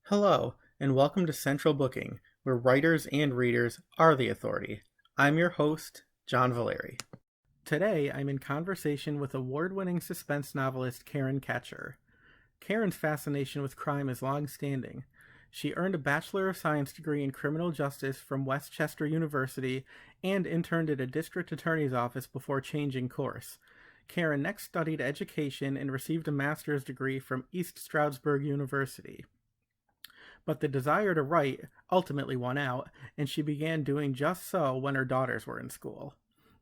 Hello, and welcome to Central Booking, where writers and readers are the authority. I'm your host, John Valeri. Today, I'm in conversation with award-winning suspense novelist Karen Katchur. Karen's fascination with crime is long-standing. She earned a Bachelor of Science degree in criminal justice from Westchester University and interned at a district attorney's office before changing course. Karen next studied education and received a master's degree from East Stroudsburg University. But the desire to write ultimately won out, and she began doing just so when her daughters were in school.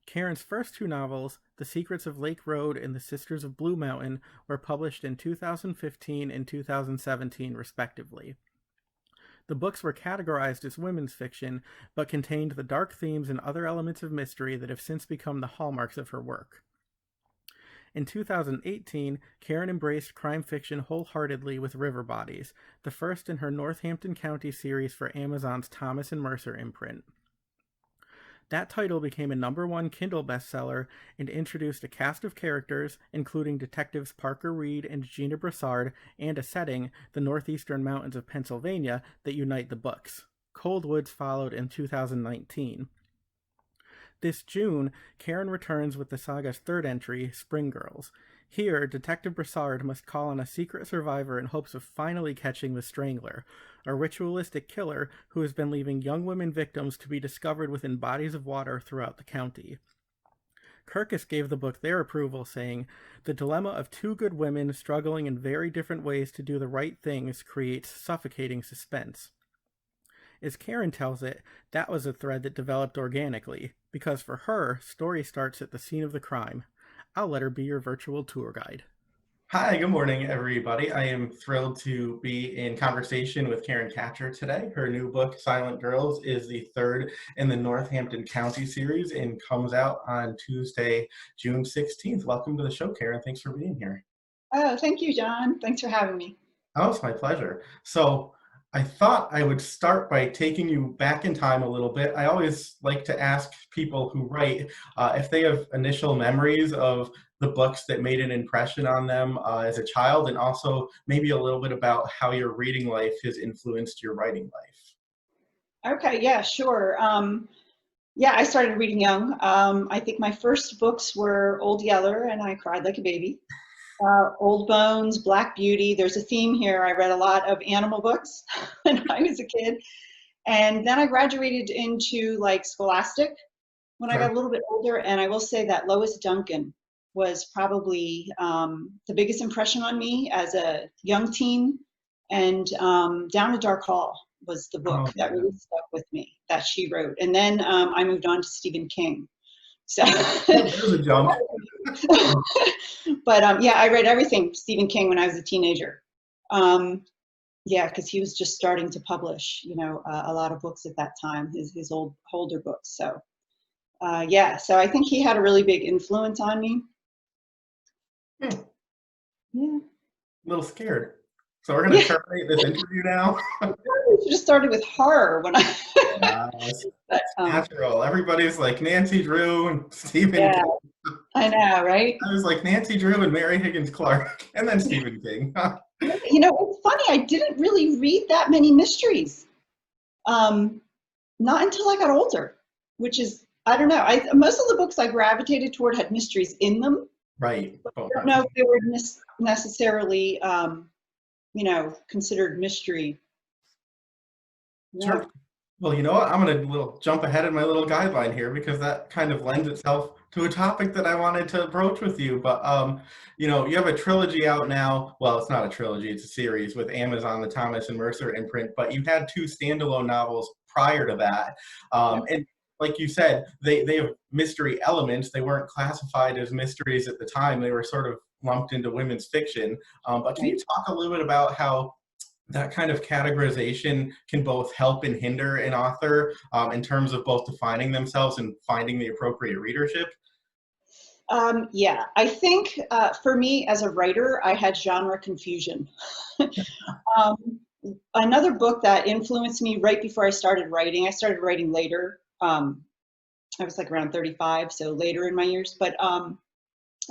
Karen's first two novels, The Secrets of Lake Road and The Sisters of Blue Mountain, were published in 2015 and 2017, respectively. The books were categorized as women's fiction, but contained the dark themes and other elements of mystery that have since become the hallmarks of her work. In 2018, Karen embraced crime fiction wholeheartedly with River Bodies, the first in her Northampton County series for Amazon's Thomas and Mercer imprint. That title became a #1 Kindle bestseller and introduced a cast of characters, including detectives Parker Reed and Gina Broussard, and a setting, the northeastern mountains of Pennsylvania, that unite the books. Cold Woods followed in 2019. This June, Karen returns with the saga's third entry, Spring Girls. Here, Detective Broussard must call on a secret survivor in hopes of finally catching the Strangler, a ritualistic killer who has been leaving young women victims to be discovered within bodies of water throughout the county. Kirkus gave the book their approval, saying, "The dilemma of two good women struggling in very different ways to do the right things creates suffocating suspense." As Karen tells it, that was a thread that developed organically, because for her, story starts at the scene of the crime. I'll let her be your virtual tour guide. Hi, good morning, everybody. I am thrilled to be in conversation with Karen Katchur today. Her new book, Silent Girls, is the third in the Northampton County series and comes out on Tuesday, June 16th. Welcome to the show, Karen. Thanks for being here. Oh, thank you, John. Thanks for having me. Oh, it's my pleasure. So I thought I would start by taking you back in time a little bit. I always like to ask people who write if they have initial memories of the books that made an impression on them as a child, and also maybe a little bit about how your reading life has influenced your writing life. Okay, yeah, sure. Yeah, I started reading young. I think my first books were Old Yeller, and I cried like a baby. Old Bones, Black Beauty. There's a theme here. I read a lot of animal books when I was a kid. And then I graduated into like Scholastic when I got Sure. a little bit older. And I will say that Lois Duncan was probably the biggest impression on me as a young teen. And Down a Dark Hall was the book Oh, that yeah. really stuck with me that she wrote. And then I moved on to Stephen King. So, There's a jump. but yeah, I read everything Stephen King when I was a teenager. Um, yeah, because he was just starting to publish, a lot of books at that time, his older books. So yeah, so I think he had a really big influence on me. Hmm, Yeah, a little scared. So we're going to yeah. terminate this interview now. I should have started with horror when I. It's But natural. Everybody's like Nancy Drew and Stephen yeah, King. I know, right? I was like Nancy Drew and Mary Higgins Clark, and then Stephen King. It's funny. I didn't really read that many mysteries. Um, Not until I got older, which is, I don't know. Most of the books I gravitated toward had mysteries in them. Right. I Oh, don't that's know if they were necessarily, considered mystery. Yeah. sure. Well, you know what? I'm going to little jump ahead in my little guideline here because that kind of lends itself to a topic that I wanted to broach with you. But you have a trilogy out now. Well, it's not a trilogy; it's a series with Amazon, the Thomas and Mercer imprint. But you had two standalone novels prior to that, Yep. and like you said, they have mystery elements. They weren't classified as mysteries at the time. They were sort of lumped into women's fiction. But can you Right. talk a little bit about how that kind of categorization can both help and hinder an author in terms of both defining themselves and finding the appropriate readership? Yeah, I think for me as a writer, I had genre confusion. um, Another book that influenced me right before I started writing later. I was like around 35, so later in my years, but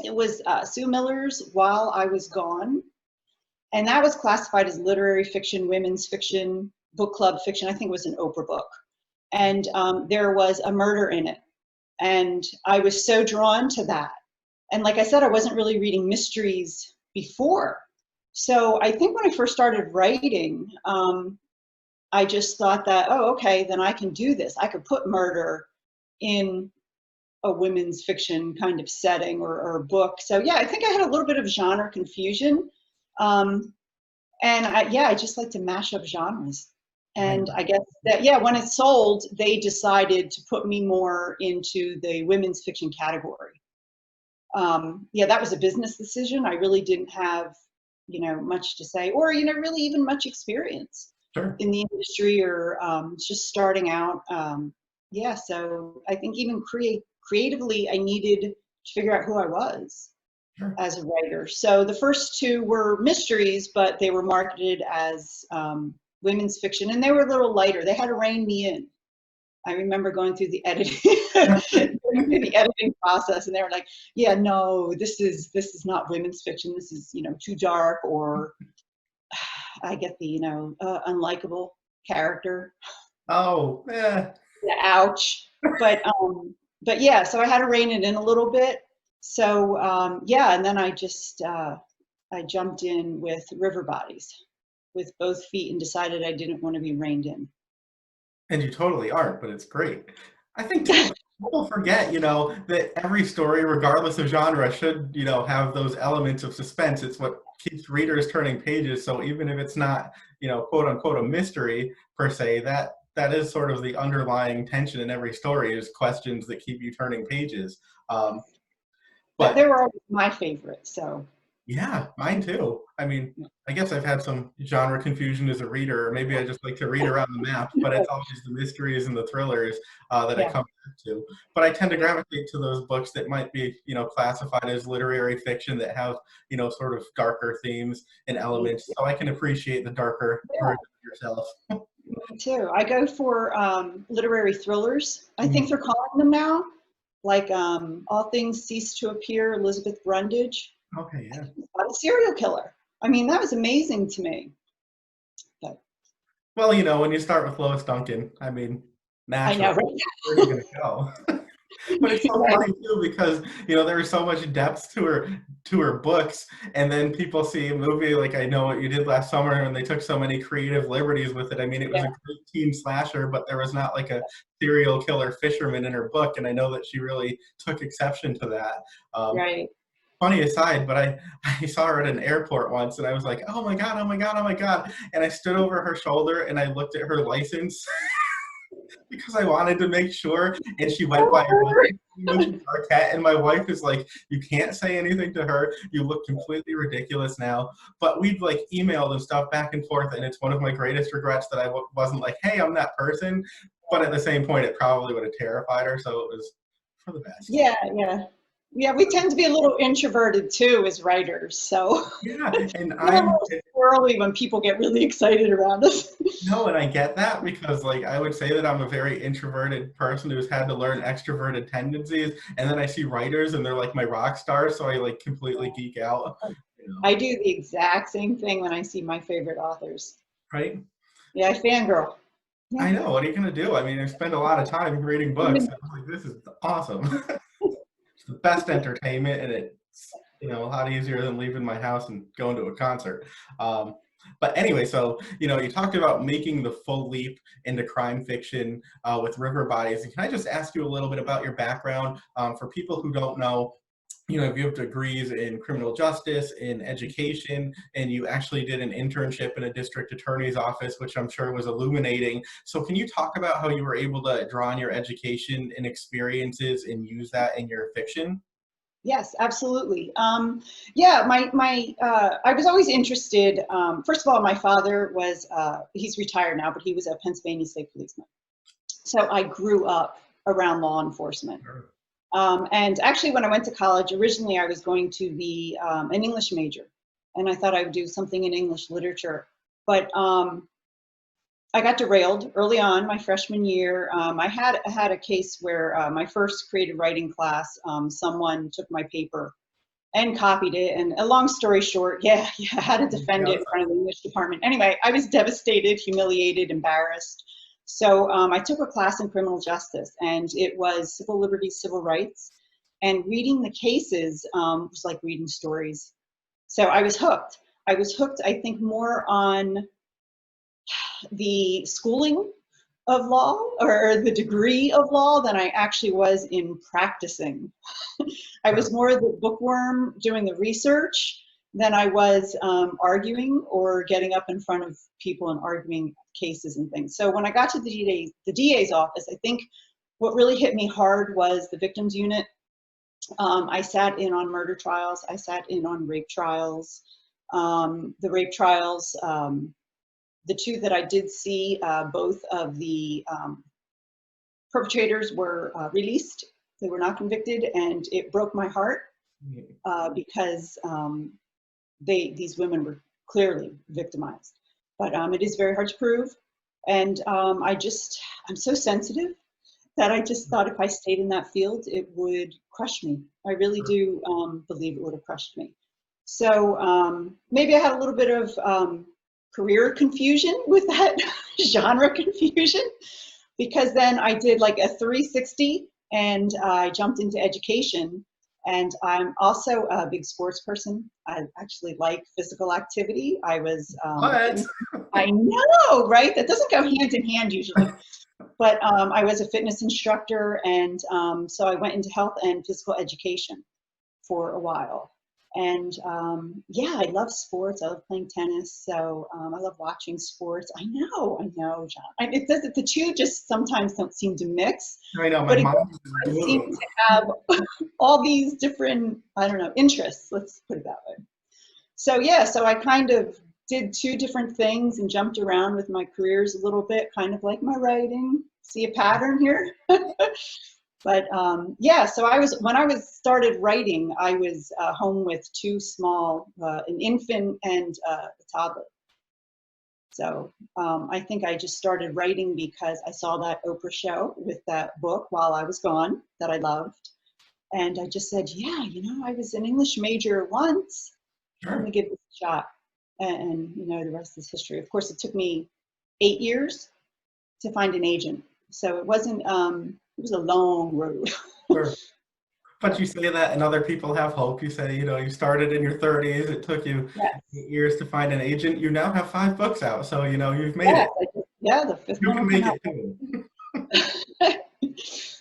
it was Sue Miller's While I Was Gone. And that was classified as literary fiction, women's fiction, book club fiction. I think it was an Oprah book. And there was a murder in it. And I was so drawn to that. And like I said, I wasn't really reading mysteries before. So I think when I first started writing, I just thought that, oh, okay, then I can do this. I could put murder in a women's fiction kind of setting or book. So yeah, I think I had a little bit of genre confusion. And I just like to mash up genres. Right. And I guess that, yeah, when it sold, they decided to put me more into the women's fiction category. Yeah, that was a business decision. I really didn't have, much to say, or, really even much experience Sure. in the industry, or just starting out. Yeah, so I think even creatively, I needed to figure out who I was Sure. as a writer. So the first two were mysteries, but they were marketed as women's fiction, and they were a little lighter. They had to rein me in. I remember going through the editing, going through the editing process, and they were like, "Yeah, no, this is not women's fiction. This is too dark, or I get the unlikable character. Oh, yeah. Yeah, ouch." But yeah, so I had to rein it in a little bit. So yeah, and then I just I jumped in with river bodies with both feet and decided I didn't want to be reined in. And you totally aren't, but it's great. I think too, people forget, that every story, regardless of genre, should, have those elements of suspense. It's what keeps readers turning pages. So even if it's not, quote unquote, a mystery per se, that is sort of the underlying tension in every story, is questions that keep you turning pages. Um, They but were always my favorite. So Yeah, mine too. I mean, I guess I've had some genre confusion as a reader, or maybe I just like to read around the map, but it's always the mysteries and the thrillers that I yeah, come back to. But I tend to gravitate to those books that might be, classified as literary fiction, that have, sort of darker themes and yeah, elements, so I can appreciate the darker version of yourself. me too. I go for literary thrillers. I think Mhm. they're calling them now, like All Things Cease to Appear, Elizabeth Brundage. Okay, yeah. About a serial killer. I mean, that was amazing to me. But Well, when you start with Lois Duncan, I mean, I know, naturally, right? where are you going to go? But it's so Right. funny too, because there was so much depth to her books, and then people see a movie like I Know What You Did Last Summer, and they took so many creative liberties with it. I mean, it was Yeah, a great teen slasher, but there was not like a serial killer fisherman in her book, and I know that she really took exception to that. Um, right. Funny aside, but I saw her at an airport once, and I was like, oh my god, oh my god, oh my god, and I stood over her shoulder and I looked at her license because I wanted to make sure. And she went by her name, which is Arquette. And my wife is like, "You can't say anything to her. You look completely ridiculous now." But we'd like emailed and stuff back and forth, and it's one of my greatest regrets that I wasn't like, "Hey, I'm that person." But at the same point, it probably would have terrified her, so it was for the best. Yeah, yeah. Yeah, we tend to be a little introverted too as writers. So Yeah, and we're a I'm little squirrely when people get really excited around us. no, and I get that, because like I would say that I'm a very introverted person who's had to learn extroverted tendencies, and then I see writers and they're like my rock stars, so I like completely geek out, I do the exact same thing when I see my favorite authors. right? Yeah, I fangirl. Yeah. I know. What are you gonna do? I mean, I spend a lot of time reading books. And I'm like, this is awesome. It's the best entertainment, and it's a lot easier than leaving my house and going to a concert. But anyway, so you talked about making the full leap into crime fiction with River Bodies. And can I just ask you a little bit about your background for people who don't know? If you have degrees in criminal justice, in education, and you actually did an internship in a district attorney's office, which I'm sure was illuminating. So can you talk about how you were able to draw on your education and experiences and use that in your fiction? Yes, absolutely. Yeah, I was always interested. First of all, my father was, he's retired now, but he was a Pennsylvania state policeman. So I grew up around law enforcement. Sure. And actually, when I went to college, originally I was going to be an English major, and I thought I would do something in English literature. But I got derailed early on my freshman year. I had a case where my first creative writing class, someone took my paper and copied it. And a long story short, yeah, I had to defend it in front of the English department. Anyway, I was devastated, humiliated, embarrassed. So I took a class in criminal justice, and it was civil liberties, civil rights. And reading the cases was like reading stories. So I was hooked. I think, more on the schooling of law or the degree of law than I actually was in practicing. I was more the bookworm doing the research than I was arguing or getting up in front of people and arguing cases and things. So when I got to the DA's office, I think what really hit me hard was the victims unit. I sat in on murder trials. I sat in on rape trials. The rape trials, the two that I did see, both of the perpetrators were released. They were not convicted, and it broke my heart because these women were clearly victimized. But it is very hard to prove, and I'm so sensitive that I just thought if I stayed in that field, it would crush me. I really do believe it would have crushed me. So maybe I had a little bit of career confusion with that genre confusion, because then I did like a 360 and I jumped into education. And I'm also a big sports person. I actually like physical activity. I was, I know, right? That doesn't go hand in hand usually. But I was a fitness instructor, and so I went into health and physical education for a while. And yeah, I love sports. I love playing tennis. So I love watching sports. I know, John. It does. The two just sometimes don't seem to mix. I know, but mom seem to have all these different, I don't know, interests. Let's put it that way. So yeah, so I kind of did two different things and jumped around with my careers a little bit, kind of like my writing. See a pattern here? But yeah, so when I started writing, I was home with two small, an infant and a toddler. So I think I just started writing because I saw that Oprah show with that book while I was gone that I loved. And I just said, yeah, I was an English major once. Sure. I'm gonna give this a shot. And the rest is history. Of course, it took me 8 years to find an agent. So it wasn't, it was a long road. Sure. But you say that and other people have hope. You say, you started in your 30s. It took you 8 years to find an agent. You now have 5 books out. So, you've made it. The fifth you one. You can make it too.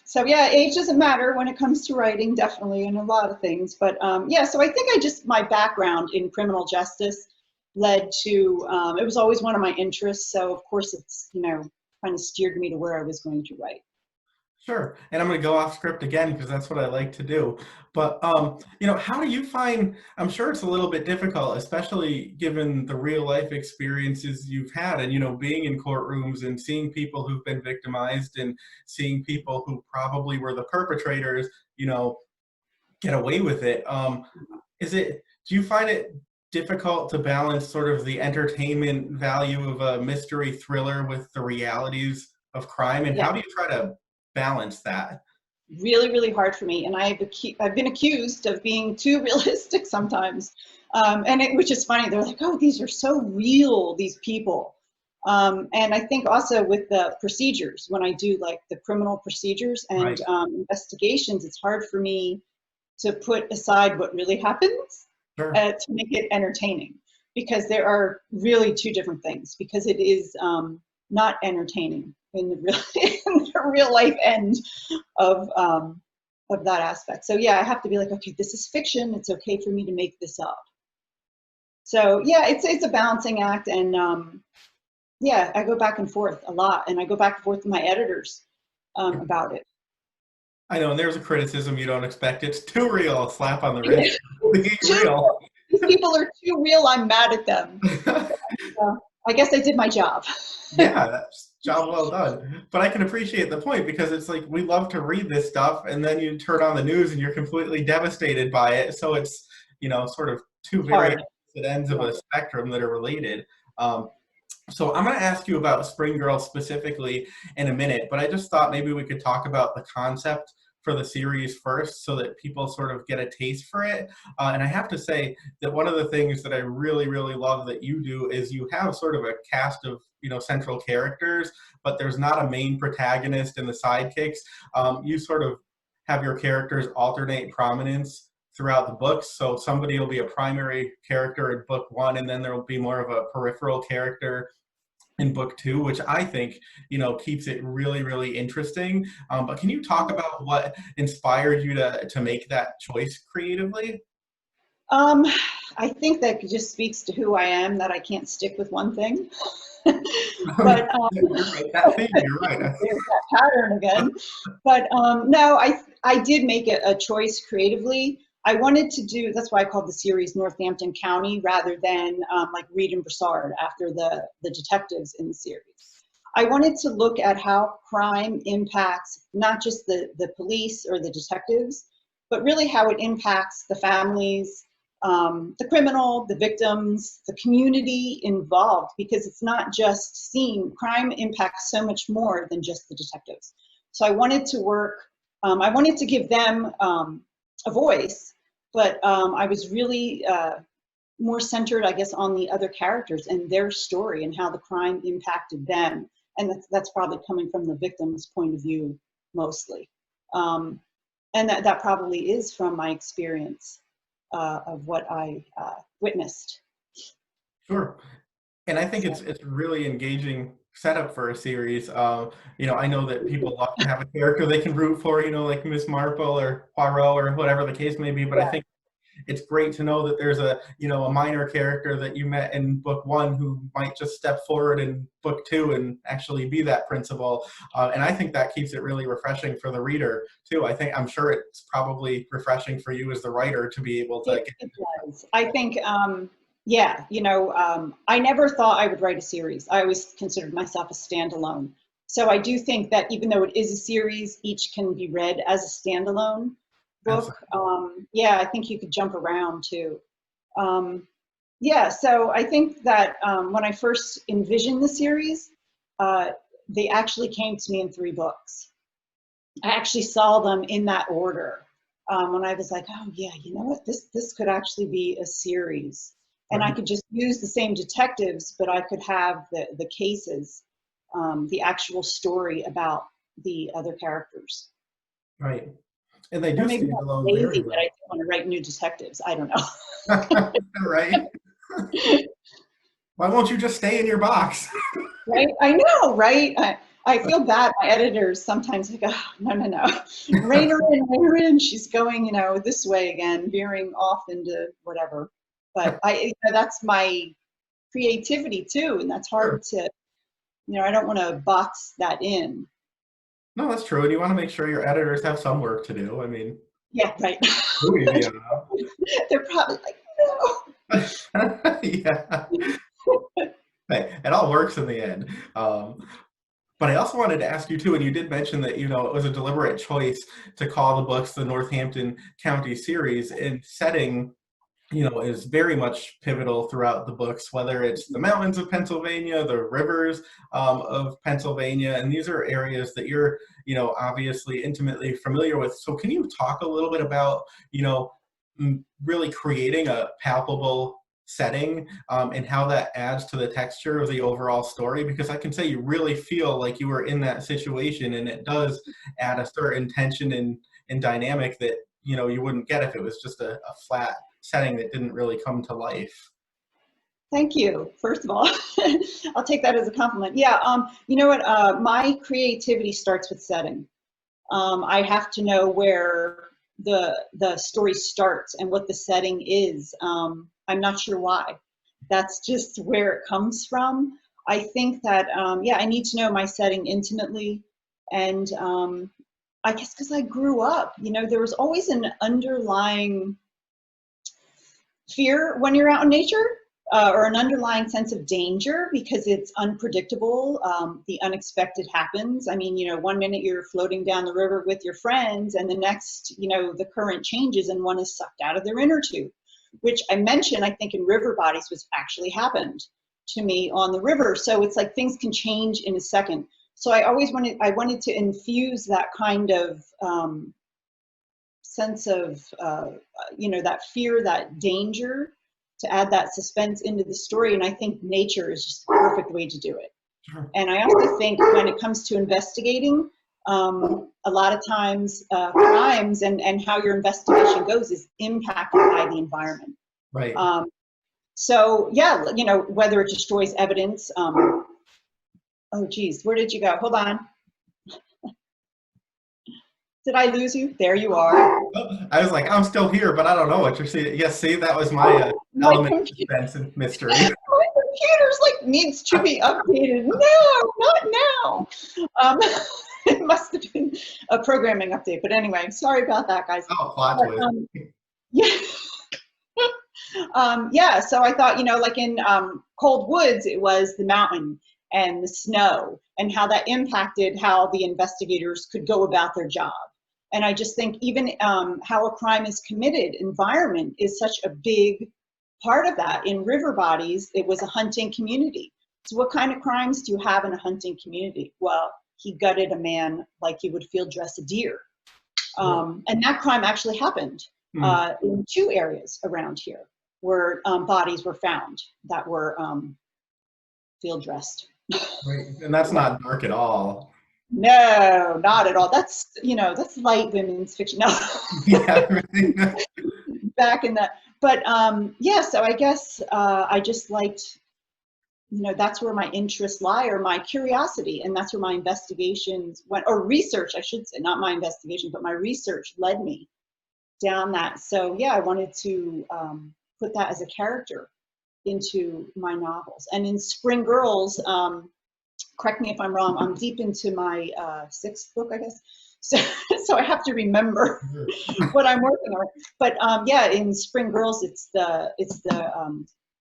So yeah, age doesn't matter when it comes to writing, definitely, and a lot of things. But yeah, so I think my background in criminal justice led to, it was always one of my interests. So of course it's, kind of steered me to where I was going to write. Sure. And I'm going to go off script again because that's what I like to do. But, how do you find, I'm sure it's a little bit difficult, especially given the real life experiences you've had and, being in courtrooms and seeing people who've been victimized and seeing people who probably were the perpetrators, get away with it. Do you find it difficult to balance sort of the entertainment value of a mystery thriller with the realities of crime? And how do you try to balance that? Really, really hard for me. And I've been accused of being too realistic sometimes. Which is funny. They're like, oh, these are so real, these people. And I think also with the procedures, when I do like the criminal procedures and investigations, it's hard for me to put aside what really happens to make it entertaining, because there are really two different things, because it is not entertaining in the real life end of that aspect. So yeah, I have to be like, okay, this is fiction. It's okay for me to make this up. So yeah, it's a balancing act, and yeah, I go back and forth a lot, and I go back and forth with my editors about it. I know, and there's a criticism you don't expect. It's too real. Slap on the wrist. Being real. These people are too real. I'm mad at them. I guess I did my job. Yeah, that's job well done. But I can appreciate the point, because it's like we love to read this stuff, and then you turn on the news and you're completely devastated by it. So it's sort of two very opposite ends of a spectrum that are related. So I'm going to ask you about Spring Girl specifically in a minute, but I just thought maybe we could talk about the concept for the series first so that people sort of get a taste for it. And I have to say that one of the things that I really, really love that you do is you have sort of a cast of, central characters, but there's not a main protagonist and the sidekicks. You sort of have your characters alternate prominence throughout the books. So somebody will be a primary character in book one, and then there will be more of a peripheral character in book two, which I think, keeps it really, really interesting. But can you talk about what inspired you to make that choice creatively? Um, I think that just speaks to who I am, that I can't stick with one thing. But You're right. That thing, you're right. there's that pattern again. But no, I did make a choice creatively. I wanted to do, that's why I called the series Northampton County rather than like Reed and Broussard after the detectives in the series. I wanted to look at how crime impacts not just the police or the detectives, but really how it impacts the families, the criminal, the victims, the community involved, because it's not just seen. Crime impacts so much more than just the detectives. So I wanted to I wanted to give them a voice, but I was really more centered, I guess, on the other characters and their story and how the crime impacted them. And that's probably coming from the victim's point of view mostly. And that probably is from my experience of what I witnessed. Sure. And I think So, it's really engaging setup for a series. I know that people love to have a character they can root for, like Miss Marple or Poirot or whatever the case may be. But I yeah. think it's great to know that there's a minor character that you met in book one who might just step forward in book two and actually be that principal. And I think that keeps it really refreshing for the reader too. I'm sure it's probably refreshing for you as the writer to be able to It does. I think, yeah, I never thought I would write a series. I always considered myself a standalone. So I do think that even though it is a series, each can be read as a standalone book. absolutely. Yeah, I think you could jump around too. Yeah, so I think that when I first envisioned the series, uh, they actually came to me in 3 books. I actually saw them in that order when I was like, oh yeah, you know what, this could actually be a series, and I Right. could just use the same detectives, but I could have the cases, the actual story about the other characters. Right. And they Or do maybe stand I'm alone very lazy that I well. didn't want to write new detectives. I don't know. Right. Why won't you just stay in your box? Right? I know, right? I feel bad. My editors sometimes like, oh, no, no, no. Rein her in. She's going, this way again, veering off into whatever. But that's my creativity too, and that's Sure. hard to, I don't want to box that in. No, that's true. And you want to make sure your editors have some work to do. I mean, Yeah, right. too easy They're probably like, yeah. no. Hey, it all works in the end. But I also wanted to ask you too, and you did mention that, it was a deliberate choice to call the books the Northampton County series, and setting is very much pivotal throughout the books, whether it's the mountains of Pennsylvania, the rivers of Pennsylvania, and these are areas that you're, obviously intimately familiar with. So can you talk a little bit about, really creating a palpable setting and how that adds to the texture of the overall story? Because I can say you really feel like you were in that situation, and it does add a certain tension and dynamic that, you wouldn't get if it was just a flat setting that didn't really come to life. Thank you, first of all. I'll take that as a compliment. Yeah, you know what? My creativity starts with setting. I have to know where the story starts and what the setting is. I'm not sure why. That's just where it comes from. I think that yeah, I need to know my setting intimately, and I guess because I grew up, there was always an underlying fear when you're out in nature, or an underlying sense of danger because it's unpredictable. The unexpected happens. I mean, one minute you're floating down the river with your friends, and the next, the current changes and one is sucked out of their inner tube, which I mentioned, I think, in River Bodies, which actually happened to me on the river. So it's like things can change in a second. So I wanted to infuse that kind of sense of, that fear, that danger, to add that suspense into the story. And I think nature is just the perfect way to do it. Sure. And I also think when it comes to investigating, a lot of times crimes and how your investigation goes is impacted by the environment. Right. So yeah, whether it destroys evidence. Oh geez, where did you go? Hold on. Did I lose you? There you are. I was like, I'm still here, but I don't know what you're saying. Yes, see, that was my element of suspense and mystery. My computer's like needs to be updated. No, not now. It must have been a programming update. But anyway, sorry about that, guys. Oh, plot twist. Yeah. Yeah, so I thought, like in Cold Woods, it was the mountain and the snow and how that impacted how the investigators could go about their job. And I just think even how a crime is committed, environment is such a big part of that. In River Bodies, it was a hunting community. So what kind of crimes do you have in a hunting community? Well, he gutted a man like you would field dress a deer. And that crime actually happened in 2 areas around here where bodies were found that were field dressed. Right. And that's not dark at all. No, not at all. That's, that's light women's fiction. No. Yeah. Right. Back in that. But yeah, so I guess I just liked, that's where my interests lie, or my curiosity, and that's where my investigations went, or research, I should say, not my investigation, but my research led me down that. So yeah, I wanted to put that as a character into my novels. And in Spring Girls, correct me if I'm wrong, I'm deep into my 6th book, I guess. So I have to remember what I'm working on. But yeah, in Spring Girls, it's the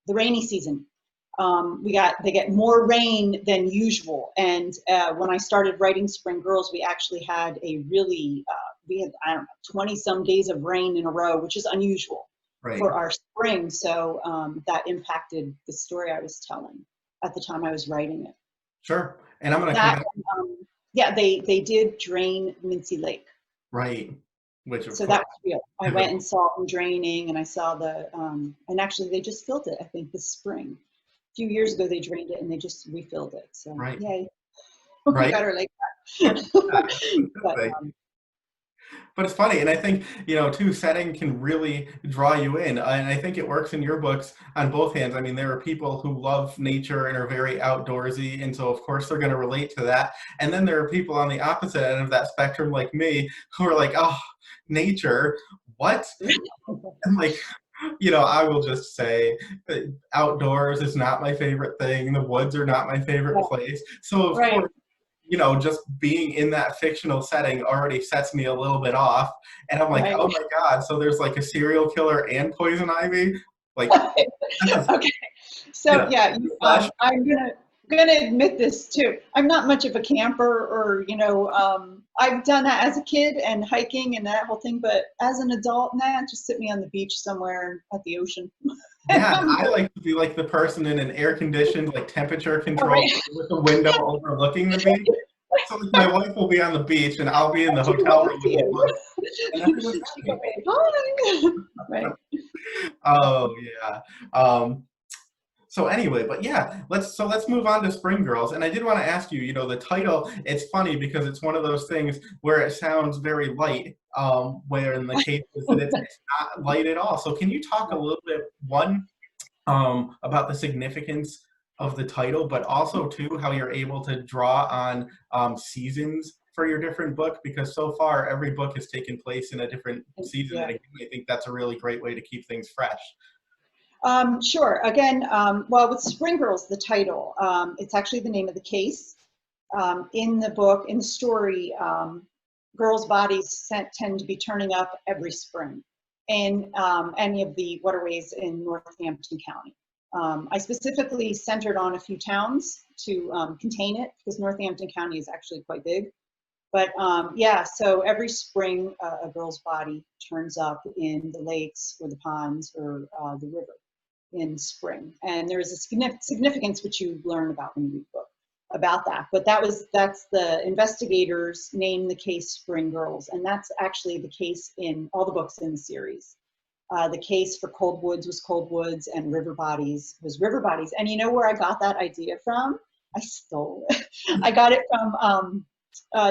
rainy season. They get more rain than usual. And when I started writing Spring Girls, we actually had a really, I don't know, 20 some days of rain in a row, which is unusual for our spring. So that impacted the story I was telling at the time I was writing it. Sure. And I'm going to come back. Yeah, they did drain Mincy Lake. Right. So that was real. I went and saw them draining, and I saw and actually they just filled it, I think, this spring. A few years ago they drained it and they just refilled it. So yay. Right. Better like that. But it's funny, and I think, too, setting can really draw you in, and I think it works in your books on both hands. I mean, there are people who love nature and are very outdoorsy, and so of course they're going to relate to that. And then there are people on the opposite end of that spectrum, like me, who are like, oh, nature, what? And like, I will just say outdoors is not my favorite thing. The woods are not my favorite place. So of course, just being in that fictional setting already sets me a little bit off. And I'm like, oh my God, so there's like a serial killer and poison ivy? Like, okay. So yeah, I'm gonna admit this too. I'm not much of a camper, or I've done that as a kid and hiking and that whole thing, but as an adult, just sit me on the beach somewhere at the ocean. Yeah, I like to be like the person in an air-conditioned, like temperature controlled with a window overlooking the beach. So like, my wife will be on the beach and I'll be in the hotel room with the book. And everyone's right. Oh yeah. So anyway, but yeah, let's move on to Spring Girls. And I did want to ask you, the title, it's funny because it's one of those things where it sounds very light, where in the case is that it's not light at all. So can you talk a little bit, one, about the significance of the title, but also too, how you're able to draw on seasons for your different book, because so far every book has taken place in a different season. And I think that's a really great way to keep things fresh. Sure. Again, well, with Spring Girls, the title, it's actually the name of the case. In the book, in the story, girls' bodies tend to be turning up every spring in any of the waterways in Northampton County. I specifically centered on a few towns to contain it, because Northampton County is actually quite big. But yeah, so every spring, a girl's body turns up in the lakes or the ponds or the river in spring. And there is a significance which you learn about when you read the book about that. But that's the investigators named the case Spring Girls, and that's actually the case in all the books in the series. The case for Cold Woods was Cold Woods, and River Bodies was River Bodies. And you know where I got that idea from? I stole it. I got it from,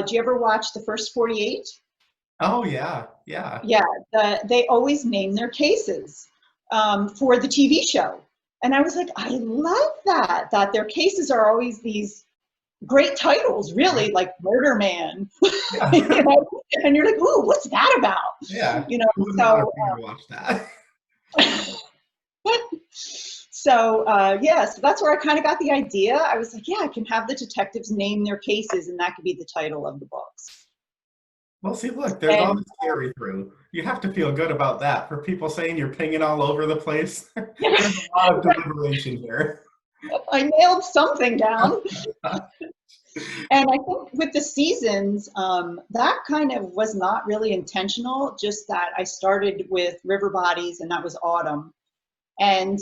do you ever watch The First 48? Oh, yeah, yeah. Yeah, they always name their cases for the TV show. And I was like, I love that their cases are always these great titles, really, Right. like Murder Man. Yeah. You know? And you're like, ooh, what's that about? Yeah. You know, Who wouldn't want to so pay to watch that? yeah, so that's where I kind of got the idea. I was like, yeah, I can have the detectives name their cases, and that could be the title of the books. Well, see, look, there's all And this carry through. You have to feel good about that. For people saying you're pinging all over the place, there's a lot of deliberation here. I nailed something down. And I think with the seasons, that kind of was not really intentional, just that I started with River Bodies, and that was autumn. And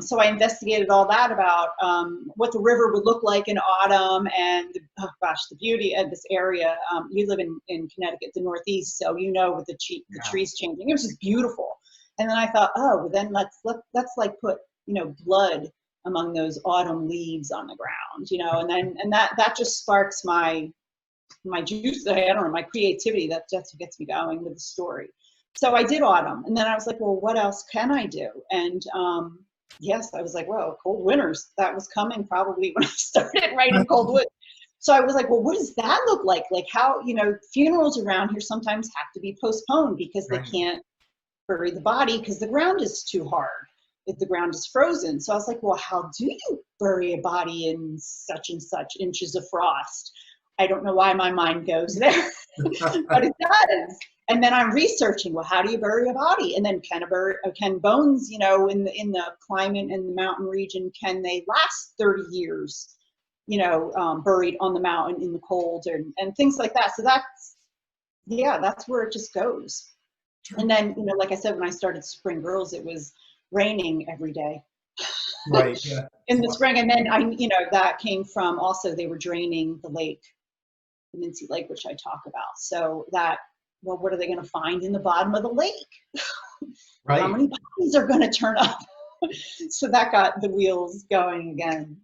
so I investigated all that about what the river would look like in autumn, and oh gosh, the beauty of this area. You live in Connecticut, the Northeast, so you know with the Yeah. trees changing, it was just beautiful. And then I thought, oh, well, then let's like put blood among those autumn leaves on the ground, and that just sparks my juice. I don't know, my creativity. That's what gets me going with the story. So I did autumn, and then I was like, well, what else can I do? And yes, I was like, well, cold winters. That was coming probably when I started writing Cold Woods. So I was like, well, what does that look like? Like how, funerals around here sometimes have to be postponed because they Right. can't bury the body because the ground is too hard. If the ground is frozen. So I was like, well, how do you bury a body in such and such inches of frost? I don't know why my mind goes there, but it does. And then I'm researching, well, how do you bury a body? And then can bones, in the climate in the mountain region, can they last 30 years, buried on the mountain in the cold and things like that. So that's where it just goes. And then, like I said, when I started Spring Girls, it was raining every day Right. Yeah. in the spring. And then that came from also they were draining the lake, the Mincy Lake, which I talk about. So well, what are they going to find in the bottom of the lake? How Right. many bodies are going to turn up? So that got the wheels going again.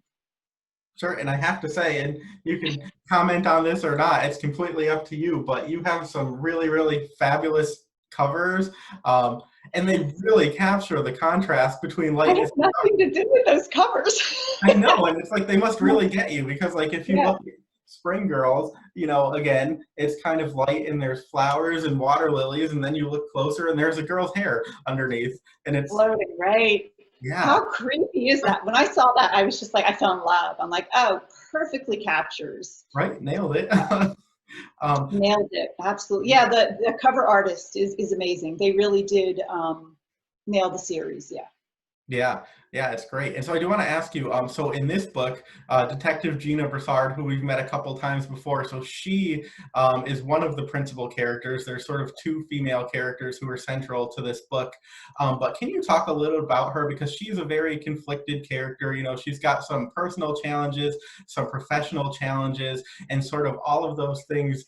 Sure. And I have to say, and you can comment on this or not, it's completely up to you, but you have some really, really fabulous covers. And they really capture the contrast between I lightness have and dark. nothing to do with those covers. I know, and it's like they must really get you because, like, if you Yeah, look at Spring Girls, again, it's kind of light and there's flowers and water lilies, and then you look closer and there's a girl's hair underneath, and it's floating, right? yeah, How creepy is that? When I saw that, I was just like, I fell in love. I'm like, oh, perfectly captures. right, nailed it. um, Nailed it. Absolutely. Yeah, the cover artist is amazing. They really did nail the series. Yeah. Yeah, yeah, it's great. And so I do want to ask you, so in this book, Detective Gina Broussard, who we've met a couple times before, so she is one of the principal characters. There's sort of two female characters who are central to this book. But can you talk a little about her? Because she's a very conflicted character. She's got some personal challenges, some professional challenges, and sort of all of those things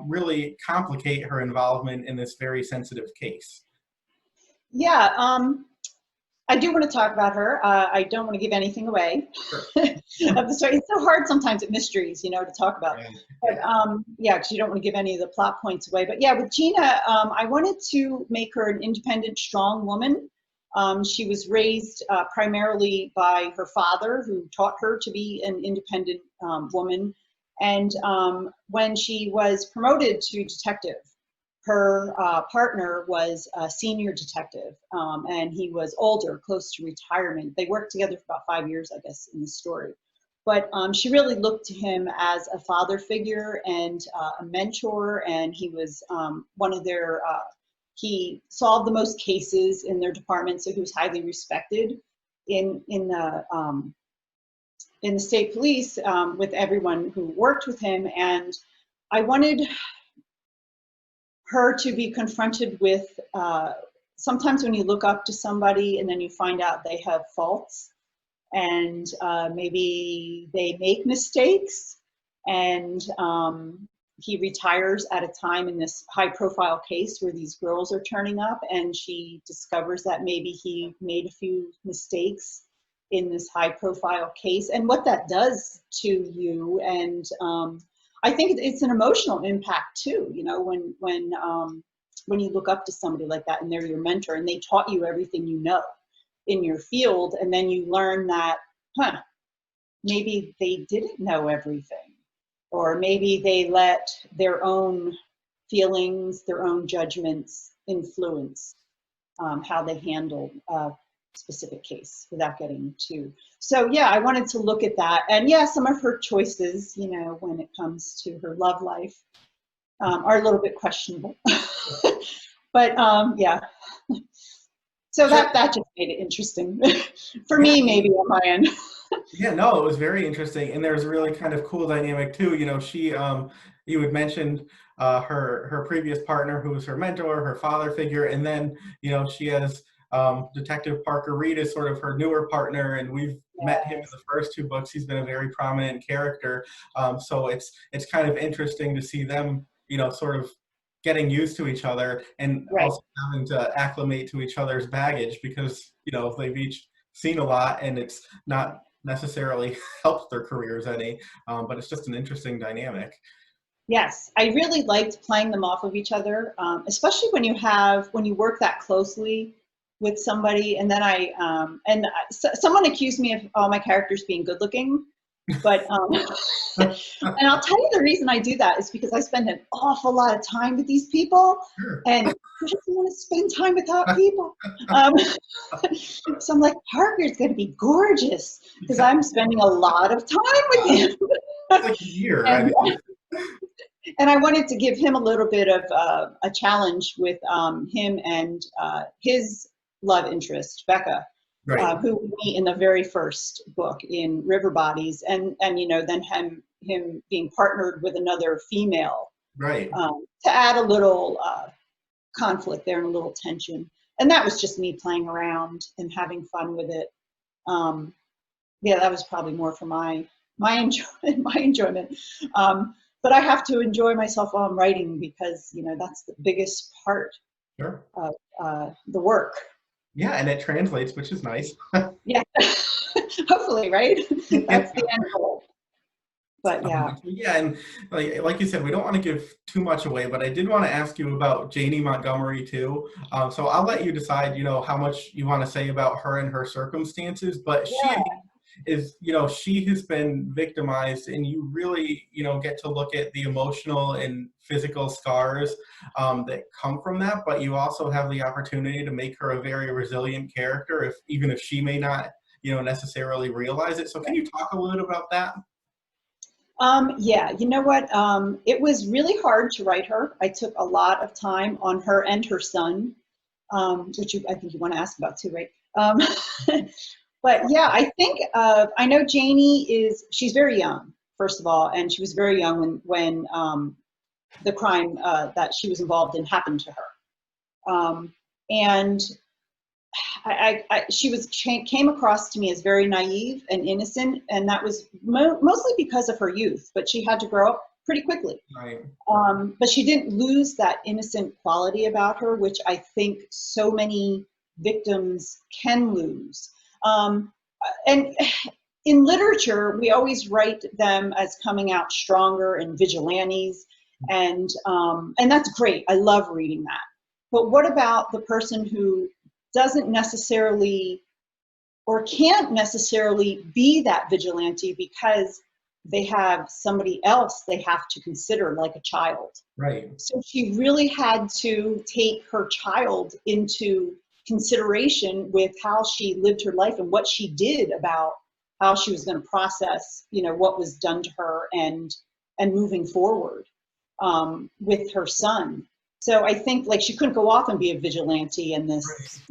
really complicate her involvement in this very sensitive case. Yeah. I do want to talk about her. I don't want to give anything away Sure. of the story. It's so hard sometimes at mysteries, to talk about. Right. But Yeah. yeah, because you don't want to give any of the plot points away. But yeah, with Gina, I wanted to make her an independent, strong woman. She was raised primarily by her father, who taught her to be an independent woman. And when she was promoted to detective, her partner was a senior detective, and he was older, close to retirement. They worked together for about 5 years, I guess, in the story. But she really looked to him as a father figure and a mentor, and he was one of their, he solved the most cases in their department, so he was highly respected in the state police with everyone who worked with him. And I wanted her to be confronted with sometimes when you look up to somebody and then you find out they have faults, and maybe they make mistakes, and he retires at a time in this high profile case where these girls are turning up, and she discovers that maybe he made a few mistakes in this high profile case, and what that does to you. And I think it's an emotional impact too, you know, when you look up to somebody like that and they're your mentor and they taught you everything you know in your field, and then you learn that, maybe they didn't know everything, or maybe they let their own feelings, their own judgments influence how they handle a specific case without getting too. So yeah, I wanted to look at that. And yeah, some of her choices, you know, when it comes to her love life, are a little bit questionable. But yeah. So Sure. that just made it interesting for Yeah. me, maybe on my end. Yeah, no, it was very interesting, and there's a really kind of cool dynamic too. You know, you had mentioned her previous partner, who was her mentor, her father figure, and then she has Detective Parker Reed as sort of her newer partner, and we've met him in Yes. the first two books. He's been a very prominent character, so it's kind of interesting to see them, sort of getting used to each other and Right. also having to acclimate to each other's baggage because they've each seen a lot, and it's not necessarily helped their careers any, but it's just an interesting dynamic. Yes, I really liked playing them off of each other, especially when you work that closely with somebody. And then someone accused me of all my characters being good looking, but and I'll tell you the reason I do that is because I spend an awful lot of time with these people, Sure. and who doesn't want to spend time without people? Um, so I'm like, Parker's going to be gorgeous because I'm spending a lot of time with him. It's like a year. I And mean, and I wanted to give him a little bit of a challenge with him and his love interest, Becca, right, who we meet in the very first book in River Bodies, and then him being partnered with another female, right. to add a little conflict there and a little tension. And that was just me playing around and having fun with it. Um, yeah, that was probably more for my enjoyment, my enjoyment. But I have to enjoy myself while I'm writing because that's the biggest part Sure. of the work. Yeah, and it translates, which is nice. Yeah, hopefully, right? Yeah. That's the end goal. But yeah, Yeah, and like you said, we don't want to give too much away, but I did want to ask you about Janie Montgomery too. So I'll let you decide, how much you want to say about her and her circumstances. But she yeah, she has been victimized, and you really, get to look at the emotional and physical scars that come from that. But you also have the opportunity to make her a very resilient character, even if she may not, necessarily realize it. So can you talk a little bit about that? yeah. You know what? It was really hard to write her. I took a lot of time on her and her son, which I think you want to ask about too, right? But yeah, I think I know she's very young, first of all, and she was very young when the crime that she was involved in happened to her. And came across to me as very naive and innocent, and that was mostly because of her youth. But she had to grow up pretty quickly. Right. But she didn't lose that innocent quality about her, which I think so many victims can lose. And in literature, we always write them as coming out stronger and vigilantes, and that's great. I love reading that. But what about the person who doesn't necessarily or can't necessarily be that vigilante because they have somebody else they have to consider, like a child? Right. So she really had to take her child into consideration with how she lived her life and what she did about how she was going to process, what was done to her, and moving forward with her son. So I think like she couldn't go off and be a vigilante and this,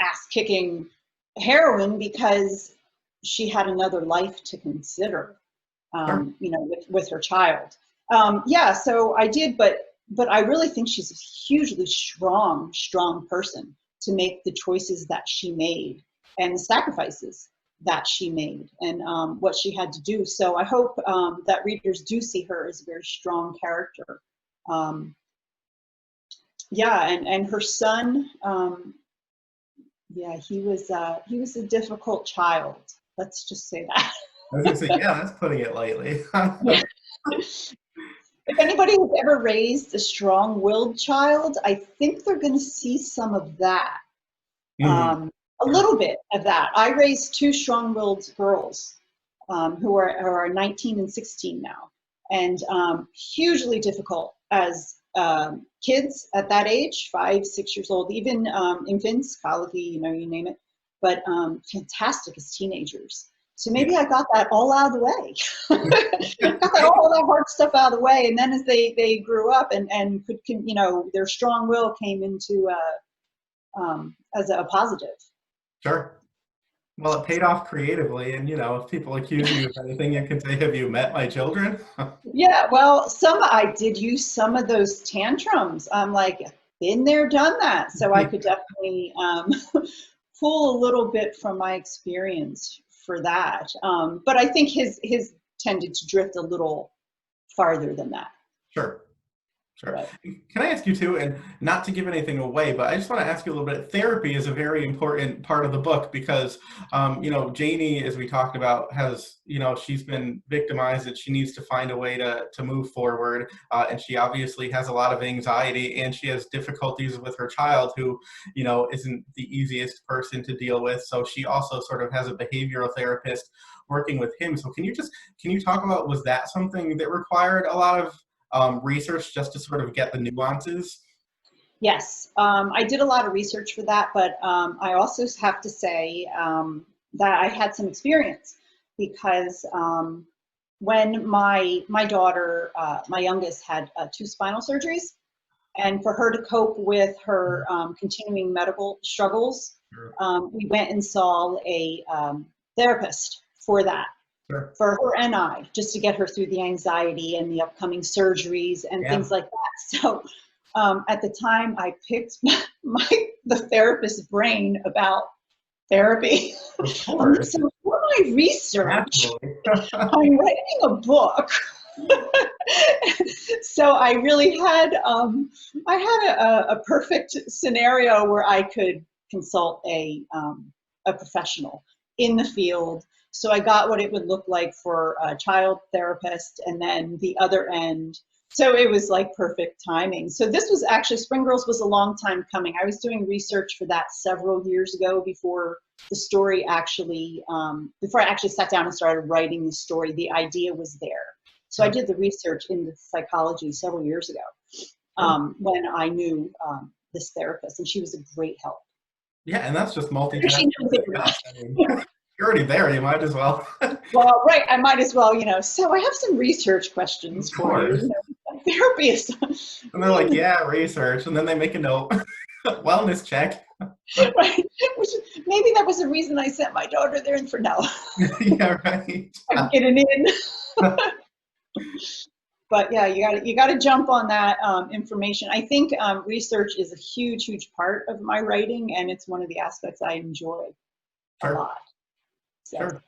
ass kicking heroine because she had another life to consider, Sure. with her child. Yeah, so I did, but I really think she's a hugely strong person to make the choices that she made and the sacrifices that she made and what she had to do. So I hope that readers do see her as a very strong character. Um, yeah, and her son, yeah, he was a difficult child. Let's just say that. I was gonna say, yeah, that's putting it lightly. Yeah. If anybody has ever raised a strong-willed child, I think they're going to see some of that. Mhm. A little bit of that. I raised two strong-willed girls who are 19 and 16 now, and hugely difficult as kids at that age, 5, 6 years old, even infants, colicky, you name it, but fantastic as teenagers. So maybe Yeah. I got that all out of the way. Got all that hard stuff out of the way, and then as they grew up and could, their strong will came into as a positive. Sure. Well, it paid off creatively, and if people accuse you of anything, you can say, "Have you met my children?" Yeah, well, I did use some of those tantrums. I'm like, been there, done that. So I could definitely pull a little bit from my experience for that. But I think his tended to drift a little farther than that. Sure. Sure. But Can I ask you too, and not to give anything away, but I just want to ask you a little bit. Therapy is a very important part of the book because, Janie, as we talked about, has, she's been victimized and she needs to find a way to move forward. And she obviously has a lot of anxiety and she has difficulties with her child who, isn't the easiest person to deal with. So she also sort of has a behavioral therapist working with him. So can you talk about, was that something that required a lot of research just to sort of get the nuances? yes, I did a lot of research for that, but I also have to say that I had some experience because when my daughter, my youngest, had 2 spinal surgeries, and for her to cope with her continuing medical struggles, Sure. we went and saw a therapist for that, Sure. for her and I, just to get her through the anxiety and the upcoming surgeries and Yeah. things like that. So at the time, I picked the therapist's brain about therapy. Of course. So for my research, Naturally. I'm writing a book. So I really had a perfect scenario where I could consult a professional in the field. So I got what it would look like for a child therapist, and then the other end. So it was like perfect timing. So this was actually, Spring Girls was a long time coming. I was doing research for that several years ago before the story actually, before I actually sat down and started writing the story. The idea was there. So I Sure. did the research into psychology several years ago Sure. when I knew this therapist, and she was a great help. Yeah, and that's just Whether she multitasking knows at it its or best. not. I mean, you're already there. You might as well. Of Well, right, I might as well, so I have some research questions for you. course. Therapy is, And they're like, yeah, research. And then they make a note. Wellness check. right? Which maybe that was the reason I sent my daughter there, and for now Yeah, right. I can get it in. But yeah, you got to jump on that information. I think research is a huge part of my writing, and it's one of the aspects I enjoy a Sure. lot. So Sure.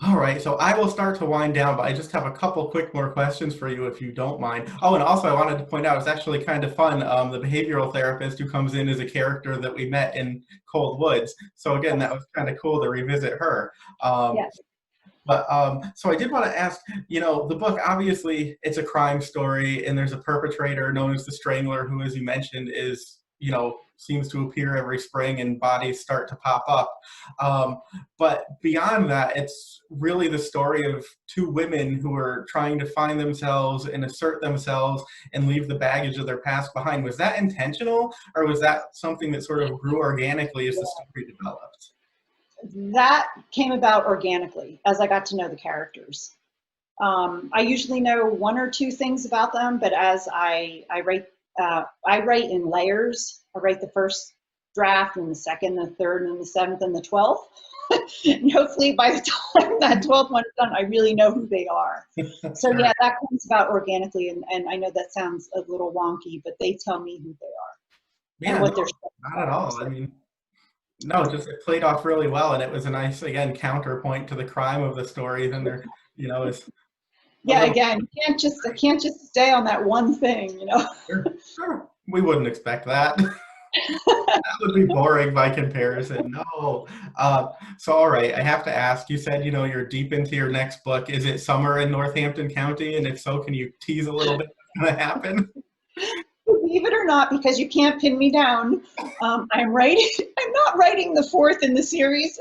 All right, so I will start to wind down, but I just have a couple quick more questions for you if you don't mind. Oh, and also I wanted to point out, it's actually kind of fun. The behavioral therapist who comes in is a character that we met in Cold Woods. So again, that was kind of cool to revisit her. Um, yes, but so I did want to ask, the book, obviously it's a crime story and there's a perpetrator known as the Strangler who, as you mentioned, is, seems to appear every spring and bodies start to pop up. But beyond that, it's really the story of 2 women who are trying to find themselves and assert themselves and leave the baggage of their past behind. Was that intentional, or was that something that sort of grew organically as the story developed? that came about organically as I got to know the characters. I usually know 1 or 2 things about them, but as I write in layers. I write the first draft, and the second, the third, and the 7th, and the 12th. And hopefully by the time that 12th one is done, I really know who they are. So Sure. yeah, that comes about organically, and I know that sounds a little wonky, but they tell me who they are and Yeah, what their no, struggles not at are. all. I So mean, No, just it played off really well, and it was a nice, again, counterpoint to the crime of the story. Then there, is a Yeah, little. again, I can't just stay on that one thing. Sure, sure. We wouldn't expect that. That would be boring by comparison. No. So, all right, I have to ask. You said you're deep into your next book. Is it summer in Northampton County? And if so, can you tease a little bit what's going to happen? Believe it or not, because you can't pin me down, I'm writing. I'm not writing the fourth in the series.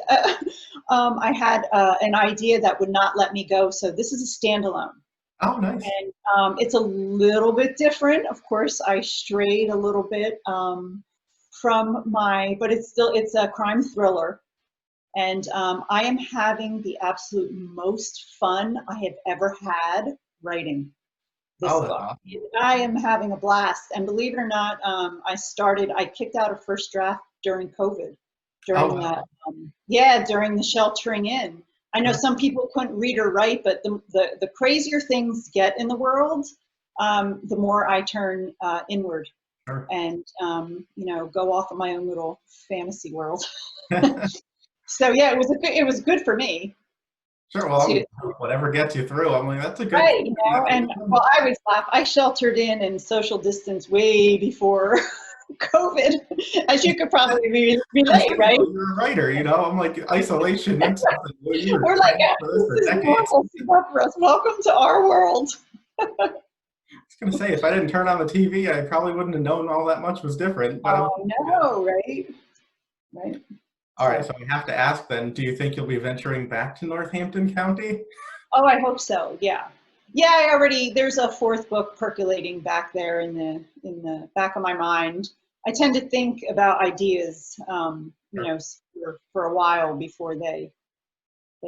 I had an idea that would not let me go, so this is a standalone. Oh, nice. And it's a little bit different. Of course, I strayed a little bit but it's a crime thriller. And I am having the absolute most fun I have ever had writing this Oh, that's book. awesome. I am having a blast. And believe it or not, I kicked out a first draft during COVID, Oh, during wow. during the sheltering in. I know some people couldn't read or write, but the crazier things get in the world, the more I turn inward Sure. and, go off of my own little fantasy world. So yeah, it was good for me Sure. Well, to, whatever gets you through. I'm like, that's a good. right, and well, I always laugh. I sheltered in and social distance way before COVID, as you could probably relate, right? You're a writer. I'm like isolation. That's something. You were We're like, planning for this for this is decades. normal stuff for us. Welcome to our world. I was gonna say, if I didn't turn on the TV, I probably wouldn't have known all that much was different. But Oh no, right? Right. all right, So, so I have to ask then, do you think you'll be venturing back to Northampton County? oh, I hope so. Yeah. Yeah, there's a fourth book percolating back there in the back of my mind. I tend to think about ideas, Sure. for a while before they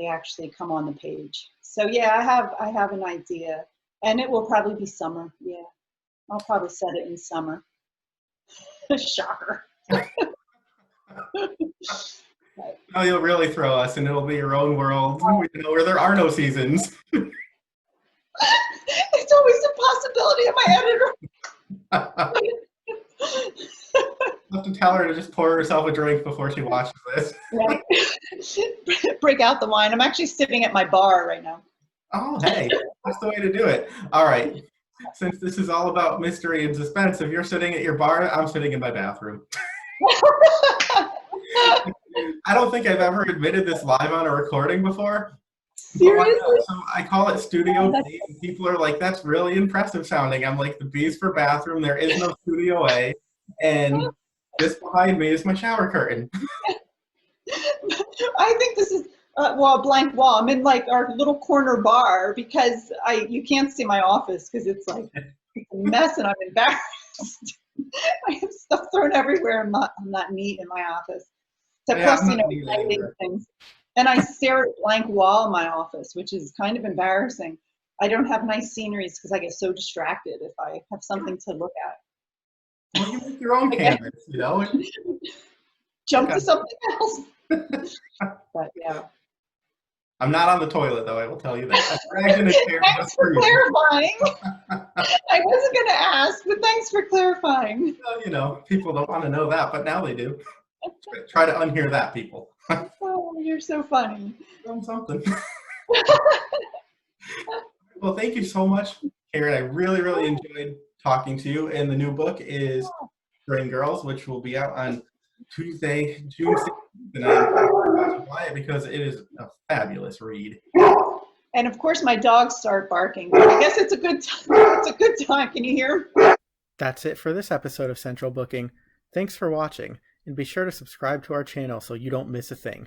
actually come on the page. So yeah, I have an idea, and it will probably be summer. Yeah, I'll probably set it in summer. Shocker. But No, you'll really throw us, and it'll be your own world, where there are no seasons. it's always a possibility of my editor. I'll have to tell her to just pour herself a drink before she watches this. Right. Break out the wine. I'm actually sitting at my bar right now. Oh, hey, that's the way to do it. All right. Since this is all about mystery and suspense, if you're sitting at your bar, I'm sitting in my bathroom. I don't think I've ever admitted this live on a recording before. But why not? Seriously? So I call it Studio Oh, that's B, and people are like, that's really impressive sounding. I'm like, the B's for bathroom. There is no Studio A. And just behind me is my shower curtain. I think this is a blank wall. I'm in like our little corner bar because you can't see my office because it's like it's a mess and I'm embarrassed. I have stuff thrown everywhere. I'm not neat in my office. So Yeah, plus, I'm not neat lighting either. things. And I stare at a blank wall in my office, which is kind of embarrassing. I don't have nice sceneries because I get so distracted if I have something to look at. Well, you make your own I get canvas. jump Okay. to something else. But yeah. I'm not on the toilet, though, I will tell you that. I'm dragged in a chair Thanks just for for you. clarifying. I wasn't going to ask, but thanks for clarifying. Well, people don't want to know that, but now they do. Try to unhear that, people. Oh, you're so funny. Something. Well, thank you so much, Karen. I really, really enjoyed talking to you. And the new book is Spring Girls, which will be out on Tuesday, June 16th. And I encourage everyone to buy it because it is a fabulous read. And of course, my dogs start barking. But I guess it's a good time. It's a good time. Can you hear? That's it for this episode of Central Booking. Thanks for watching, and be sure to subscribe to our channel so you don't miss a thing.